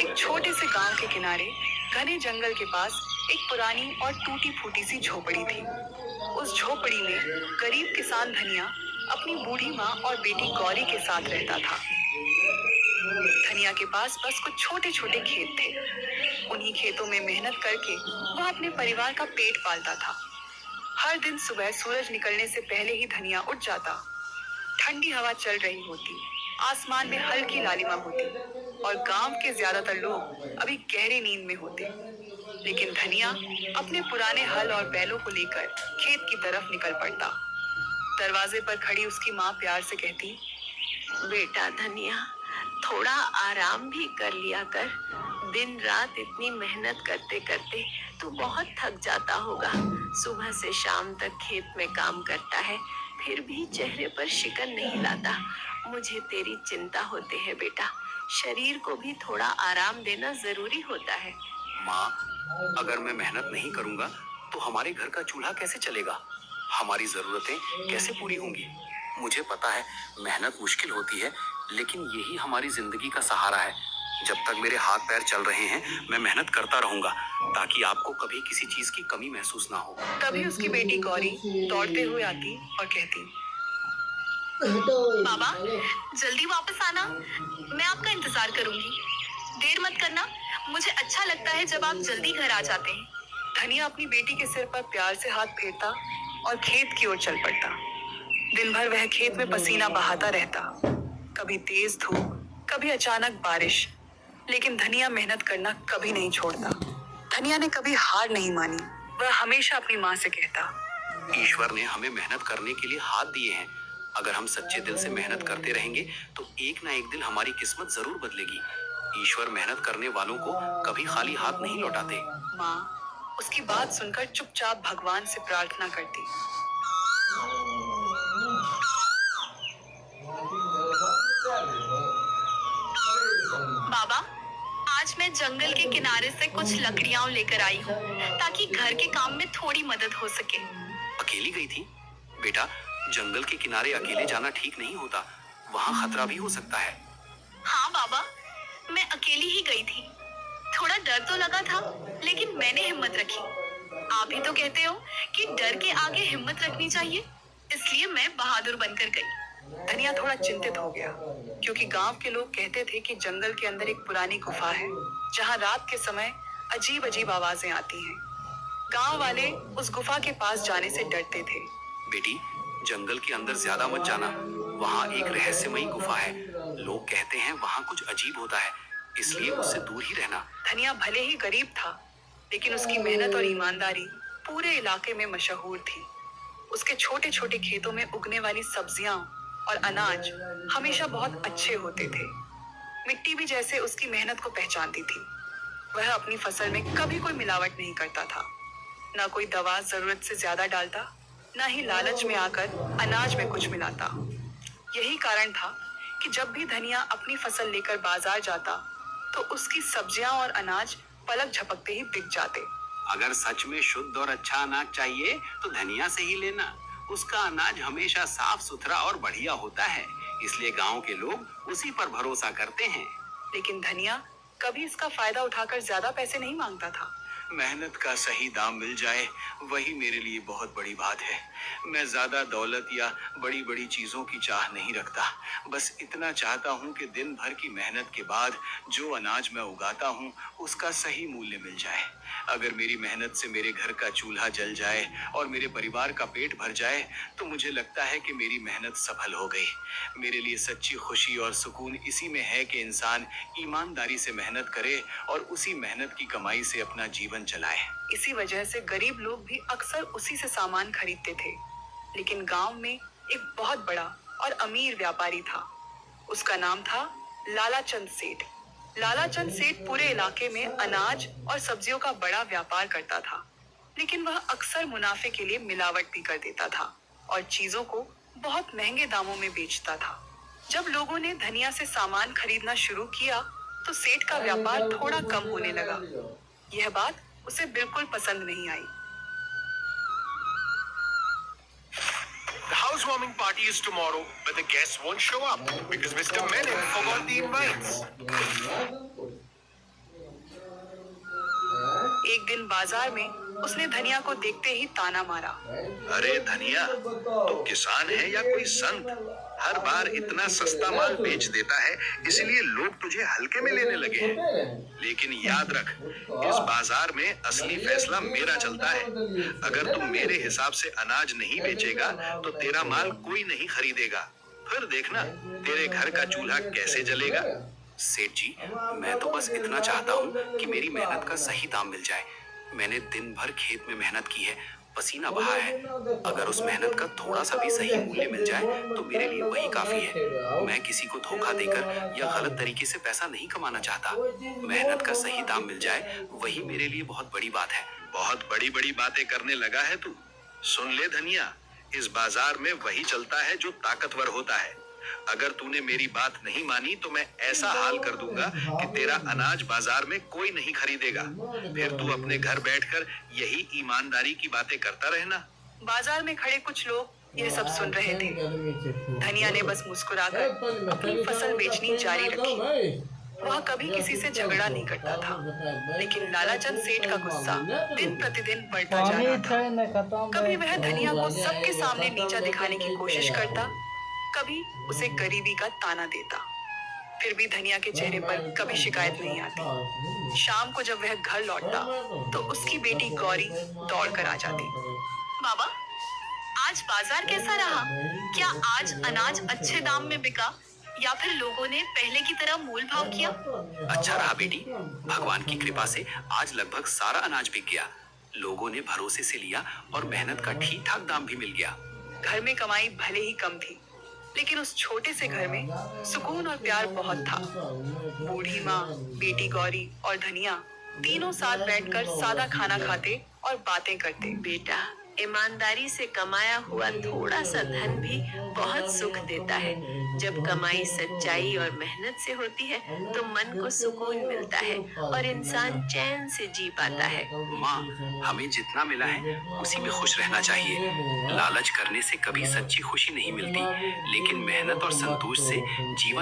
एक छोटे से गांव के किनारे घने जंगल के पास एक पुरानी और टूटी फूटी सी झोपड़ी थी। उस झोपड़ी में गरीब किसान धनिया अपनी बूढ़ी माँ और बेटी गौरी के साथ रहता था। धनिया के पास बस कुछ छोटे छोटे खेत थे। उन्हीं खेतों में मेहनत करके वह अपने परिवार का पेट पालता था। हर दिन सुबह सूरज निकलने से पहले ही धनिया उठ जाता। ठंडी हवा चल रही होती, आसमान में हल्की लालिमा होती और गांव के ज्यादातर लोग अभी गहरी नींद में होते। लेकिन धनिया अपने पुराने हल और बैलों को लेकर खेत की तरफ निकल पड़ता। दरवाजे पर खड़ी उसकी माँ प्यार से कहती, बेटा धनिया, थोड़ा आराम भी कर लिया कर। दिन रात इतनी मेहनत करते करते तू बहुत थक जाता होगा। सुबह से शाम तक खेत में काम करता है, फिर भी चेहरे पर शिकन नहीं लाता। मुझे तेरी चिंता होती है बेटा। शरीर को भी थोड़ा आराम देना जरूरी होता है। माँ, अगर मैं मेहनत नहीं करूँगा तो हमारे घर का चूल्हा कैसे चलेगा? हमारी जरूरतें कैसे पूरी होंगी? मुझे पता है मेहनत मुश्किल होती है, लेकिन यही हमारी जिंदगी का सहारा है। जब तक मेरे हाथ पैर चल रहे हैं मैं मेहनत करता रहूंगा, ताकि आपको कभी किसी चीज की कमी महसूस ना हो। तभी उसकी बेटी गौरी दौड़ते हुए आती और कहती, बाबा जल्दी वापस आना, मैं आपका इंतजार करूंगी। देर मत करना, मुझे अच्छा लगता है जब आप जल्दी घर आ जाते हैं। धनिया अपनी बेटी के सिर पर प्यार से हाथ फेरता और खेत की ओर चल पड़ता। दिन भर वह खेत में पसीना बहाता रहता, कभी तेज धूप, कभी अचानक बारिश, लेकिन धनिया मेहनत करना कभी नहीं छोड़ता। धनिया ने कभी हार नहीं मानी। वह हमेशा अपनी माँ से कहता, ईश्वर ने हमें मेहनत करने के लिए हाथ दिए हैं। अगर हम सच्चे दिल से मेहनत करते रहेंगे तो एक ना एक दिन हमारी किस्मत जरूर बदलेगी। ईश्वर मेहनत करने वालों को कभी खाली हाथ नहीं लौटाते। माँ उसकी बात सुनकर चुपचाप भगवान से प्रार्थना करती। बाबा, आज मैं जंगल के किनारे से कुछ लकड़ियां लेकर आई हूँ, ताकि घर के काम में थोड़ी मदद हो सके। अकेली गई थी? बेटा, जंगल के किनारे अकेले जाना ठीक नहीं होता, वहाँ खतरा भी हो सकता है। हाँ बाबा, मैं अकेली ही गई थी। थोड़ा डर तो लगा था, लेकिन मैंने हिम्मत रखी। आप ही तो कहते हो कि डर के आगे हिम्मत रखनी चाहिए, इसलिए मैं बहादुर बनकर गई। धनिया थोड़ा चिंतित हो गया, क्योंकि गांव के लोग कहते थे कि जंगल के अंदर एक पुरानी गुफा है, जहां रात के समय अजीब अजीब आवाजें आती हैं। गांव वाले उस गुफा के पास जाने से डरते थे। बेटी, जंगल के अंदर ज्यादा मत जाना, वहाँ एक रहस्यमयी गुफा है। लोग कहते हैं वहाँ कुछ अजीब होता है, इसलिए उससे दूर ही रहना। धनिया भले ही गरीब था, लेकिन उसकी मेहनत और ईमानदारी पूरे इलाके में मशहूर थी। उसके छोटे छोटे खेतों में उगने वाली सब्जियां और अनाज हमेशा बहुत अच्छे होते थे। मिट्टी भी जैसे उसकी मेहनत को पहचानती थी। वह अपनी फसल में कभी कोई मिलावट नहीं करता था, ना कोई दवा जरूरत से ज्यादा डालता, ना ही लालच में आकर अनाज में कुछ मिलाता। यही कारण था कि जब भी धनिया अपनी फसल लेकर बाजार जाता, तो उसकी सब्जियां और अनाज पलक झपकते ही बिक जाते। अगर सच में शुद्ध और अच्छा अनाज चाहिए तो धनिया से ही लेना। उसका अनाज हमेशा साफ सुथरा और बढ़िया होता है, इसलिए गांव के लोग उसी पर भरोसा करते हैं। लेकिन धनिया कभी इसका फायदा उठाकर ज्यादा पैसे नहीं मांगता था। मेहनत का सही दाम मिल जाए, वही मेरे लिए बहुत बड़ी बात है। मैं ज्यादा दौलत या बड़ी बड़ी चीजों की चाह नहीं रखता। बस इतना चाहता हूँ कि दिन भर की मेहनत के बाद जो अनाज मैं उगाता हूँ उसका सही मूल्य मिल जाए। अगर मेरी मेहनत से मेरे घर का चूल्हा जल जाए और मेरे परिवार का पेट भर जाए तो मुझे लगता है कि मेरी मेहनत सफल हो गई। मेरे लिए सच्ची खुशी और सुकून इसी में है कि इंसान ईमानदारी से मेहनत करे और उसी मेहनत की कमाई से अपना जीवन चलाए। इसी वजह से गरीब लोग भी अक्सर उसी से सामान खरीदते थे। लेकिन गांव में एक बहुत बड़ा और अमीर व्यापारी था। उसका नाम था लालाचंद सेठ। लालाचंद सेठ पूरे इलाके में अनाज और सब्जियों का बड़ा व्यापार करता था, लेकिन वह अक्सर मुनाफे के लिए मिलावट भी कर देता था और चीजों को बहुत महंगे दामों में बेचता था। जब लोगों ने धनिया से सामान खरीदना शुरू किया तो सेठ का व्यापार थोड़ा कम होने लगा। यह बात उसे बिल्कुल पसंद नहीं आई। housewarming party is tomorrow, but the guests won't show up because Mr. Menon forgot the invites. एक दिन बाजार में उसने धनिया को देखते ही ताना मारा। अरे धनिया, तू किसान है या कोई संत? हर बार इतना सस्ता माल बेच देता है, इसलिए लोग तुझे हल्के में लेने लगे हैं। लेकिन याद रख, इस बाजार में असली फैसला मेरा चलता है। अगर तू मेरे हिसाब से अनाज नहीं बेचेगा तो तेरा माल कोई नहीं खरीदेगा। फिर देखना तेरे घर का चूल्हा कैसे जलेगा। सेठ जी, मैं तो बस इतना चाहता हूँ कि मेरी मेहनत का सही दाम मिल जाए। मैंने दिन भर खेत में मेहनत की है, पसीना बहा है। अगर उस मेहनत का थोड़ा सा भी सही मूल्य मिल जाए तो मेरे लिए वही काफी है। मैं किसी को धोखा देकर या गलत तरीके से पैसा नहीं कमाना चाहता। मेहनत का सही दाम मिल जाए वही मेरे लिए बहुत बड़ी बात है। बहुत बड़ी बड़ी बातें करने लगा है तू। सुन ले धनिया, इस बाजार में वही चलता है जो ताकतवर होता है। अगर तूने मेरी बात नहीं मानी तो मैं ऐसा हाल कर दूंगा कि तेरा अनाज बाजार में कोई नहीं खरीदेगा। फिर तू अपने घर बैठकर यही ईमानदारी की बातें करता रहना। बाजार में खड़े कुछ लोग यह सब सुन रहे थे। धनिया ने बस मुस्कुराकर अपनी फसल बेचनी जारी रखी। वह कभी किसी से झगड़ा नहीं करता था, लेकिन लालाचंद सेठ का गुस्सा दिन प्रतिदिन बढ़ता जा रहा था। कभी वह धनिया को सबके सामने नीचा दिखाने की कोशिश करता, कभी उसे गरीबी का ताना देता। फिर भी धनिया के चेहरे पर कभी शिकायत नहीं आती। शाम को जब वह घर लौटता तो उसकी बेटी गौरी दौड़ कर आ जाती। बाबा, आज बाजार कैसा रहा? क्या आज अनाज अच्छे दाम में बिका या फिर लोगों ने पहले की तरह मोल भाव किया? अच्छा रहा बेटी, भगवान की कृपा से आज लगभग सारा अनाज बिक गया। लोगों ने भरोसे से लिया और मेहनत का ठीक ठाक दाम भी मिल गया। घर में कमाई भले ही कम थी, लेकिन उस छोटे से घर में सुकून और प्यार बहुत था। बूढ़ी माँ, बेटी गौरी और धनिया तीनों साथ बैठकर सादा खाना खाते और बातें करते। बेटा, ईमानदारी से कमाया हुआ थोड़ा सा धन भी बहुत सुख देता है। जब कमाई सच्चाई और मेहनत से होती है तो मन को सुकून मिलता है और इंसान चैन से जी पाता है। माँ, हमें जितना मिला है उसी में खुश रहना चाहिए। लालच करने से कभी सच्ची खुशी नहीं मिलती, लेकिन मेहनत और संतोष से जीवन